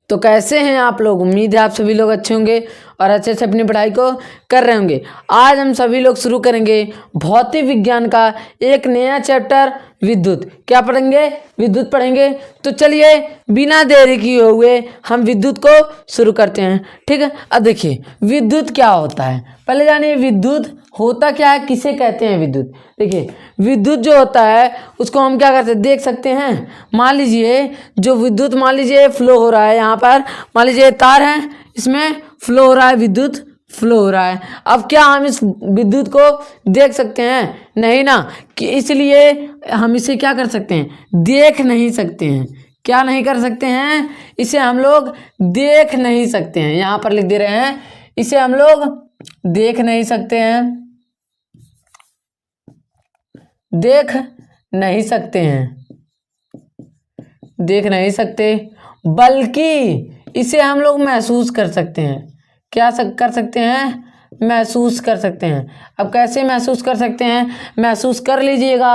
तो कैसे हैं आप लोग? उम्मीद है आप सभी लोग अच्छे होंगे और अच्छे से अपनी पढ़ाई को कर रहे होंगे। आज हम सभी लोग शुरू करेंगे भौतिक विज्ञान का एक नया चैप्टर विद्युत। क्या पढ़ेंगे? विद्युत पढ़ेंगे। तो चलिए बिना देरी किए हुए हम विद्युत को शुरू करते हैं। ठीक है, अब देखिए विद्युत क्या होता है। पहले जानिए विद्युत होता क्या है, किसे कहते हैं विद्युत। देखिए विद्युत जो होता है उसको हम क्या करते हैं, देख सकते हैं। मान लीजिए जो विद्युत, मान लीजिए फ्लो हो रहा है, यहाँ पर मान लीजिए तार है, इसमें फ्लो हो रहा है, विद्युत फ्लो हो रहा है। अब क्या हम इस विद्युत को देख सकते हैं? नहीं ना, कि इसलिए हम इसे क्या कर सकते हैं, देख नहीं सकते हैं। क्या नहीं कर सकते हैं? इसे हम लोग देख नहीं सकते हैं। यहाँ पर लिख दे रहे हैं, इसे हम लोग देख नहीं सकते हैं, देख नहीं सकते हैं, देख नहीं सकते, बल्कि इसे हम लोग महसूस कर सकते हैं। क्या कर सकते हैं? महसूस कर सकते हैं। अब कैसे महसूस कर सकते हैं? महसूस कर लीजिएगा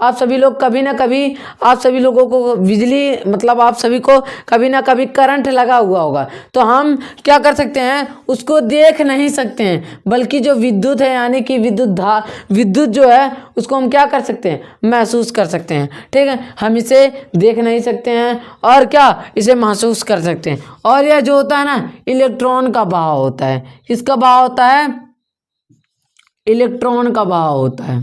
आप सभी लोग कभी ना कभी, आप सभी लोगों को बिजली, मतलब आप सभी को कभी ना कभी करंट लगा हुआ होगा। तो हम क्या कर सकते हैं, उसको देख नहीं सकते हैं, बल्कि जो विद्युत है यानी कि विद्युत जो है उसको हम क्या कर सकते हैं, महसूस कर सकते हैं। ठीक है, हम इसे देख नहीं सकते हैं और क्या, इसे महसूस कर सकते हैं। और यह जो होता है ना, इलेक्ट्रॉन का बहाव होता है। किसका बहाव होता है? इलेक्ट्रॉन का बहाव होता है।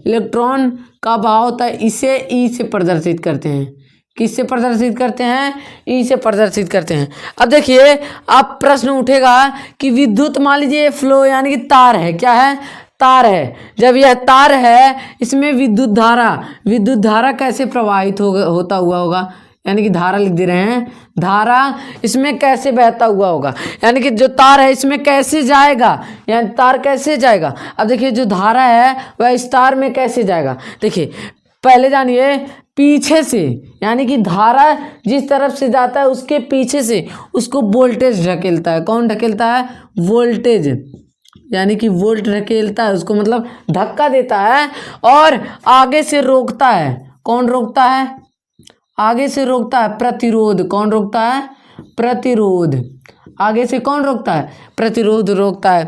इलेक्ट्रॉन का बहाव होता है। इसे ई से प्रदर्शित करते हैं। किससे प्रदर्शित करते हैं? ई से प्रदर्शित करते हैं। अब देखिए अब प्रश्न उठेगा कि विद्युत, मान लीजिए फ्लो यानी कि तार है। क्या है? तार है। जब यह तार है, इसमें विद्युत धारा कैसे प्रवाहित होता हुआ होगा, यानी कि धारा लिख दे रहे हैं, धारा इसमें कैसे बहता हुआ होगा, यानी कि जो तार है इसमें कैसे जाएगा, यानी तार कैसे जाएगा। अब देखिए जो धारा है वह इस तार में कैसे जाएगा। देखिए पहले जानिए पीछे से, यानी कि धारा जिस तरफ से जाता है उसके पीछे से उसको वोल्टेज ढकेलता है। कौन ढकेलता है? वोल्टेज, यानी कि वोल्ट ढकेलता है उसको, मतलब धक्का देता है। और आगे से रोकता है। कौन रोकता है? आगे से रोकता है प्रतिरोध। कौन रोकता है? प्रतिरोध। आगे से कौन रोकता है? प्रतिरोध रोकता है।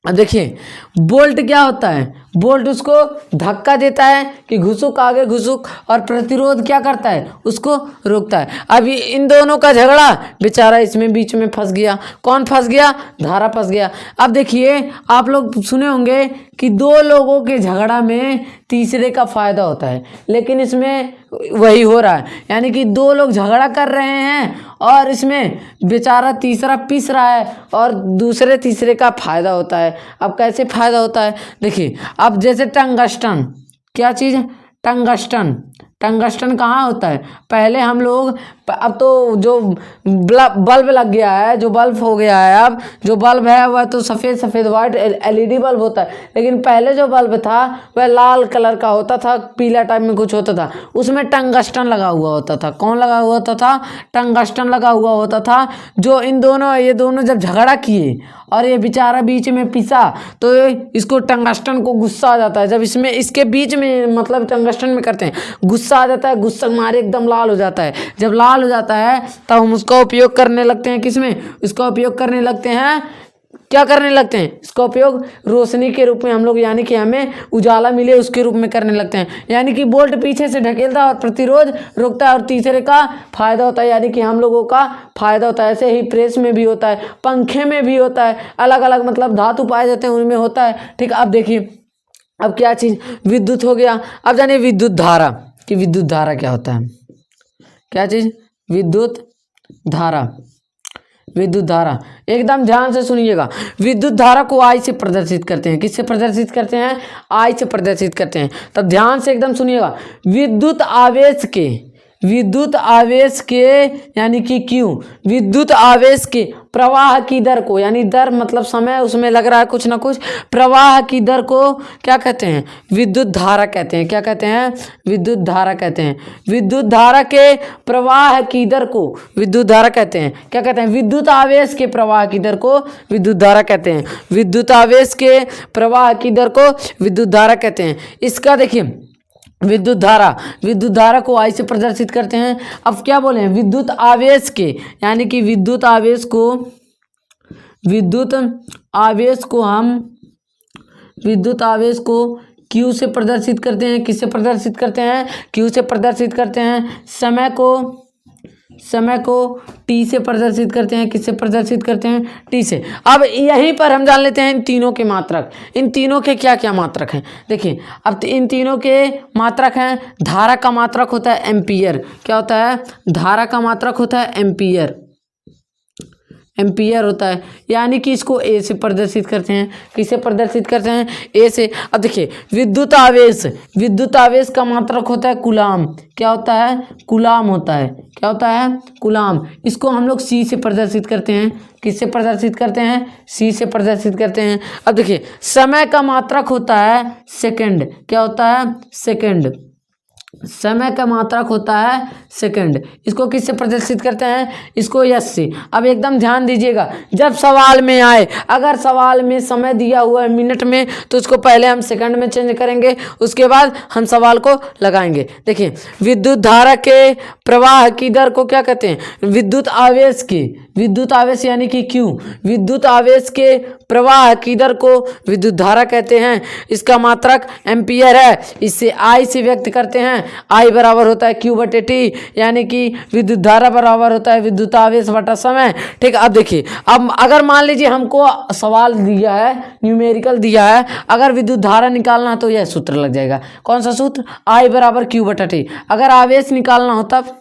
अब देखिए वोल्ट क्या होता है? वोल्ट उसको धक्का देता है कि घुसुक आगे घुसुक, और प्रतिरोध क्या करता है? उसको रोकता है। अब इन दोनों का झगड़ा, बेचारा इसमें बीच में फंस गया। कौन फंस गया? धारा फंस गया। अब देखिए आप लोग सुने होंगे कि दो लोगों के झगड़ा में तीसरे का फायदा होता है, लेकिन इसमें वही हो रहा है, यानी कि दो लोग झगड़ा कर रहे हैं और इसमें बेचारा तीसरा पिस रहा है और दूसरे तीसरे का फायदा होता है। अब कैसे फायदा होता है? देखिए अब जैसे टंगस्टन, क्या चीज़ है? टंगस्टन। टंगस्टन कहाँ होता है? पहले हम लोग, अब तो जो बल्ब लग गया है, जो बल्ब हो गया है, अब जो बल्ब है वह तो सफ़ेद वाइट एलईडी बल्ब होता है, लेकिन पहले जो बल्ब था वह लाल कलर का होता था, पीला टाइप में कुछ होता था, उसमें टंगस्टन लगा हुआ होता था। कौन लगा हुआ होता था? टंगस्टन लगा हुआ होता था। जो ये दोनों जब झगड़ा किए और ये बेचारा बीच में पिसा, तो इसको टंगस्टन को गुस्सा आ जाता है। जब इसमें इसके बीच में, मतलब टंगस्टन में करते हैं, गुस्सा आ जाता है, गुस्सा मारे एकदम लाल हो जाता है। जब लाल हो जाता है तब हम उसका उपयोग करने लगते हैं। किसमें? इसका उपयोग करने लगते हैं, क्या करने लगते हैं? इसका उपयोग रोशनी के रूप में हम लोग, यानी कि हमें उजाला मिले उसके रूप में करने लगते हैं। यानी कि वोल्ट पीछे से ढकेलता है और प्रतिरोध रोकता है और तीसरे का फायदा होता है, यानी कि हम लोगों का फायदा होता है। ऐसे ही प्रेस में भी होता है, पंखे में भी होता है, अलग अलग मतलब धातु पाए जाते हैं उनमें होता है। ठीक, अब देखिए अब क्या चीज़, विद्युत हो गया। अब जानिए विद्युत धारा, कि विद्युत धारा क्या होता है। क्या चीज़? विद्युत धारा। विद्युत धारा एकदम ध्यान से सुनिएगा। विद्युत धारा को आई से प्रदर्शित करते हैं। किससे प्रदर्शित करते हैं? आई से प्रदर्शित करते हैं। तब ध्यान से एकदम सुनिएगा। विद्युत आवेश के यानी कि क्यू, विद्युत आवेश के प्रवाह की दर को, यानी दर मतलब समय उसमें लग रहा है कुछ ना कुछ, प्रवाह की दर को क्या कहते हैं? विद्युत धारा कहते हैं। क्या कहते हैं? विद्युत धारा कहते हैं। विद्युत धारा के प्रवाह की दर को विद्युत धारा कहते हैं। क्या कहते हैं? विद्युत आवेश के प्रवाह की दर को विद्युत धारा कहते हैं। विद्युत आवेश के प्रवाह की दर को विद्युत धारा कहते हैं। इसका देखिए विद्युत धारा को I से प्रदर्शित करते हैं। अब क्या बोले हैं, विद्युत आवेश के, यानी कि विद्युत आवेश को Q से प्रदर्शित करते हैं। किससे प्रदर्शित करते हैं, Q से प्रदर्शित करते हैं। समय को T से प्रदर्शित करते हैं। किससे प्रदर्शित करते हैं, T से। अब यहीं पर हम जान लेते हैं इन तीनों के मात्रक। इन तीनों के क्या क्या मात्रक हैं, देखिए। अब इन तीनों के मात्रक हैं, धारा का मात्रक होता है एम्पियर। क्या होता है, धारा का मात्रक होता है एम्पियर होता है, यानी कि इसको ए से प्रदर्शित करते हैं। किससे प्रदर्शित करते हैं, ए से। अब देखिए विद्युत आवेश का मात्रक होता है कूलाम। क्या होता है, कूलाम होता है। क्या होता है, कूलाम। इसको हम लोग सी से प्रदर्शित करते हैं। किससे प्रदर्शित करते हैं, सी से प्रदर्शित करते हैं। अब देखिए समय का मात्रक होता है सेकंड। क्या होता है, सेकंड। समय का मात्रक होता है सेकंड। इसको किससे प्रदर्शित करते हैं, इसको यस से। अब एकदम ध्यान दीजिएगा, जब सवाल में आए, अगर सवाल में समय दिया हुआ है मिनट में, तो उसको पहले हम सेकंड में चेंज करेंगे, उसके बाद हम सवाल को लगाएंगे। देखिए विद्युत धारा के प्रवाह की दर को क्या कहते हैं, विद्युत आवेश यानी कि क्यू, विद्युत आवेश के प्रवाह की दर को विद्युत धारा कहते हैं। इसका मात्रक एम्पियर है। इससे आई से व्यक्त करते हैं। आई बराबर होता है क्यू बटे टी, यानी कि विद्युत धारा बराबर होता है विद्युत आवेश बटा समय। ठीक है, अब देखिए, अब अगर मान लीजिए हमको सवाल दिया है, न्यूमेरिकल दिया है, अगर विद्युत धारा निकालना है तो यह सूत्र लग जाएगा। कौन सा सूत्र, आई बराबर क्यू बटा टी। अगर आवेश निकालना हो, तब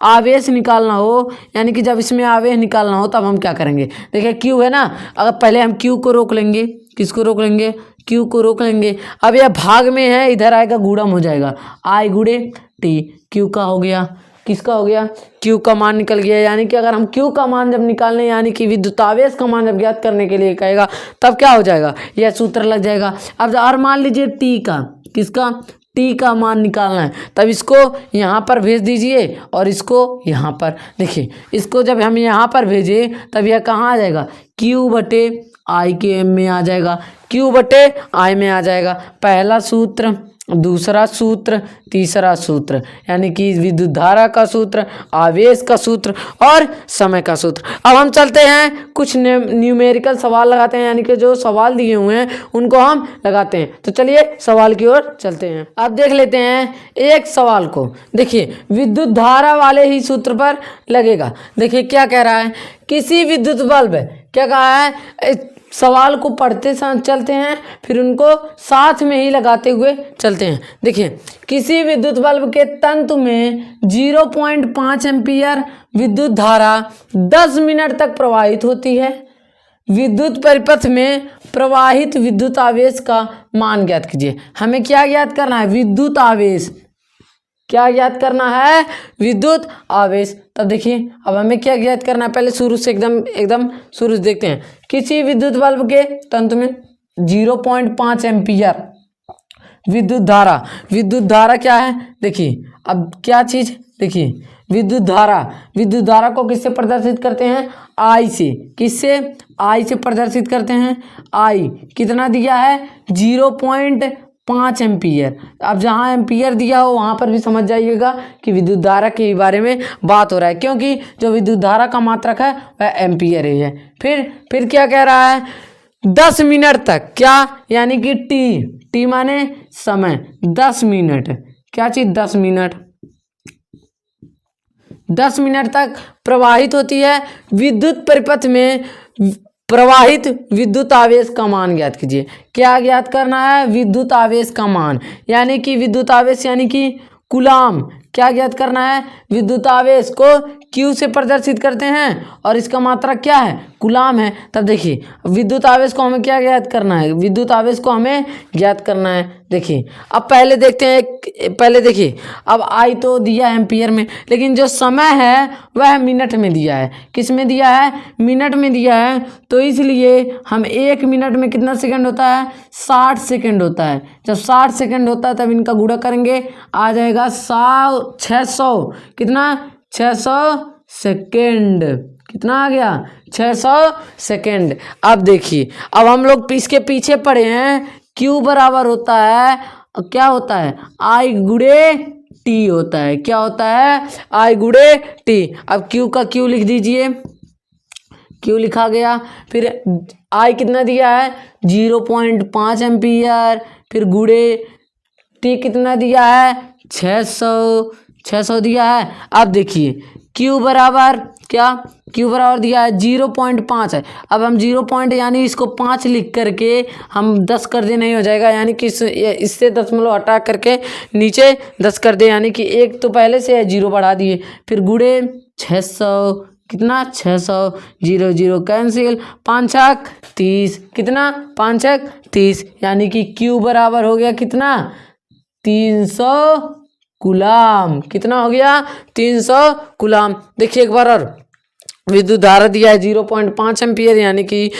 आवेश निकालना हो, यानी कि जब इसमें आवेश निकालना हो, तब हम क्या करेंगे, देखिए क्यू है ना, अगर पहले हम क्यू को रोक लेंगे। किसको रोक लेंगे, क्यू को रोक लेंगे। अब यह भाग में है, इधर आएगा, गुणम हो जाएगा, आई गुणे टी। क्यू का हो गया, किसका हो गया, क्यू का मान निकल गया। यानी कि अगर हम क्यू का मान जब निकालने, यानी कि विद्युत आवेश का मान जब ज्ञात करने के लिए कहेगा, तब क्या हो जाएगा, यह सूत्र लग जाएगा। अब और मान लीजिए टी का, किसका, टी का मान निकालना है, तब इसको यहाँ पर भेज दीजिए और इसको यहाँ पर। देखिए इसको जब हम यहाँ पर भेजें, तब यह कहाँ आ जाएगा, क्यू बटे आई के एम में आ जाएगा, क्यू बटे आई में आ जाएगा। पहला सूत्र, दूसरा सूत्र, तीसरा सूत्र, यानी कि विद्युत धारा का सूत्र, आवेश का सूत्र और समय का सूत्र। अब हम चलते हैं, कुछ न्यूमेरिकल सवाल लगाते हैं, यानी कि जो सवाल दिए हुए हैं उनको हम लगाते हैं। तो चलिए सवाल की ओर चलते हैं। अब देख लेते हैं एक सवाल को। देखिए विद्युत धारा वाले ही सूत्र पर लगेगा। देखिए क्या कह रहा है, किसी विद्युत बल्ब, क्या कहा है, सवाल को पढ़ते चलते हैं, फिर उनको साथ में ही लगाते हुए चलते हैं। देखिए किसी विद्युत बल्ब के तंतु में 0.5 एम्पियर विद्युत धारा 10 मिनट तक प्रवाहित होती है। विद्युत परिपथ में प्रवाहित विद्युत आवेश का मान ज्ञात कीजिए। हमें क्या ज्ञात करना है, विद्युत आवेश। क्या ज्ञात करना है, विद्युत आवेश। तब देखिए अब हमें क्या ज्ञात करना है, पहले शुरू से एकदम शुरू से देखते हैं। किसी विद्युत बल्ब के तंतु में 0.5 एम्पियर विद्युत धारा क्या है, देखिए अब क्या चीज, देखिए विद्युत धारा को किससे प्रदर्शित करते हैं, आई से। किससे, आई से प्रदर्शित करते हैं। आई कितना दिया है, 0.5 एम्पियर। अब जहाँ एम्पियर दिया हो वहाँ पर भी समझ जाइएगा कि विद्युत धारा के बारे में बात हो रहा है, क्योंकि जो विद्युत धारा का मात्रक है वह एम्पियर ही है। फिर क्या कह रहा है, 10 मिनट तक, क्या, यानी कि टी माने समय, 10 मिनट, क्या चीज, 10 मिनट तक प्रवाहित होती है। विद्युत परिपथ में प्रवाहित विद्युत आवेश का मान ज्ञात कीजिए। क्या ज्ञात करना है, विद्युत आवेश का मान, यानी कि विद्युत आवेश यानी कि कूलाम। क्या ज्ञात करना है, विद्युत आवेश को क्यू से प्रदर्शित करते हैं और इसका मात्रक क्या है, कूलाम है। तब देखिए विद्युत आवेश को हमें क्या ज्ञात करना है, विद्युत आवेश को हमें ज्ञात करना है। देखिए अब पहले देखते हैं, पहले देखिए अब आई तो दिया है एम्पियर में, लेकिन जो समय है वह मिनट में दिया है। किस में दिया है, मिनट में दिया है। तो इसलिए हम 1 मिनट में कितना सेकंड होता है, 60 सेकंड होता है। जब 60 सेकंड होता है तब इनका गुणा करेंगे, आ जाएगा 600, कितना, 600 सेकेंड। कितना आ गया, 600 सेकेंड। अब देखिए अब हम लोग इसके पीछे पड़े हैं, Q बराबर होता है क्या होता है, आई गुड़े टी होता है। क्या होता है, आई गुड़े टी। अब क्यू का क्यू लिख दीजिए, क्यू लिखा गया। फिर आई कितना दिया है 0.5 एम्पियर। फिर गुड़े टी कितना दिया है 600 दिया है। अब देखिए Q बराबर क्या, Q बराबर दिया है 0.5 है। अब हम 0 पॉइंट यानी इसको 5 लिख करके हम 10 कर दे, नहीं हो जाएगा, यानी कि इससे दशमलव हटा करके नीचे 10 कर दे, यानी कि एक तो पहले से है 0 बढ़ा दिए। फिर गुड़े 600 कितना 600, 0 0 कैंसिल, 5 छक 30 कितना 5 छक 30, यानी कि Q बराबर हो गया कितना 300 कूलाम। कितना हो गया 300 कूलाम। देखिए एक बार और, विद्युत धारा दिया है 0.5 एम्पियर, यानी कि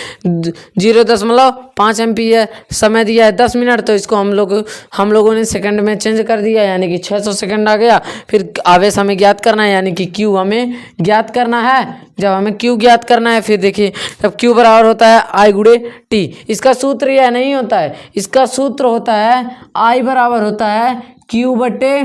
0.5 एम्पियर। समय दिया है 10 मिनट, तो इसको हम लोगों ने सेकंड में चेंज कर दिया, यानी कि 600 सेकंड आ गया। फिर आवेश हमें ज्ञात करना है, यानी कि Q हमें ज्ञात करना है। जब हमें Q ज्ञात करना है, फिर देखिए तब Q बराबर होता है I गुड़े T। इसका सूत्र यह नहीं होता है, इसका सूत्र होता है I बराबर होता है Q बटे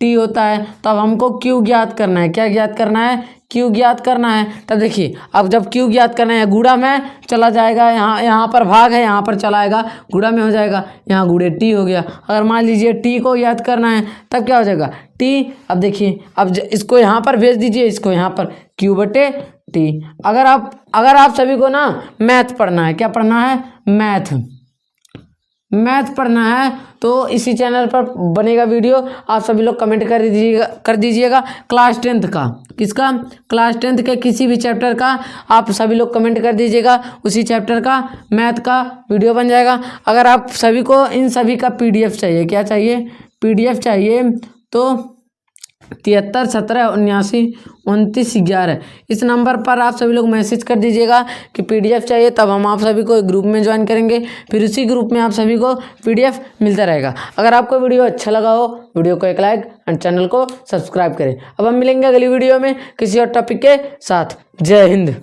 T होता है। तो अब हमको Q ज्ञात करना है। क्या ज्ञात करना है, Q ज्ञात करना है। तब देखिए अब जब Q ज्ञात करना है, गुणा में चला जाएगा, यहाँ पर भाग है, यहाँ पर चला आएगा, गुणा में हो जाएगा, यहाँ गुड़े T हो गया। अगर मान लीजिए T को ज्ञात करना है, तब क्या हो जाएगा T। अब देखिए अब इसको यहाँ पर भेज दीजिए, इसको यहाँ पर Q बटे T। अगर आप सभी को ना मैथ पढ़ना है, क्या पढ़ना है, मैथ पढ़ना है, तो इसी चैनल पर बनेगा वीडियो। आप सभी लोग कमेंट कर दीजिएगा क्लास 10th का, किसका, क्लास 10th के किसी भी चैप्टर का आप सभी लोग कमेंट कर दीजिएगा, उसी चैप्टर का मैथ का वीडियो बन जाएगा। अगर आप सभी को इन सभी का PDF चाहिए, क्या चाहिए, PDF चाहिए, तो 73 17 79 29 11 इस नंबर पर आप सभी लोग मैसेज कर दीजिएगा कि PDF चाहिए। तब हम आप सभी को ग्रुप में ज्वाइन करेंगे, फिर उसी ग्रुप में आप सभी को PDF मिलता रहेगा। अगर आपको वीडियो अच्छा लगा हो, वीडियो को एक लाइक और चैनल को सब्सक्राइब करें। अब हम मिलेंगे अगली वीडियो में किसी और टॉपिक के साथ। जय हिंद।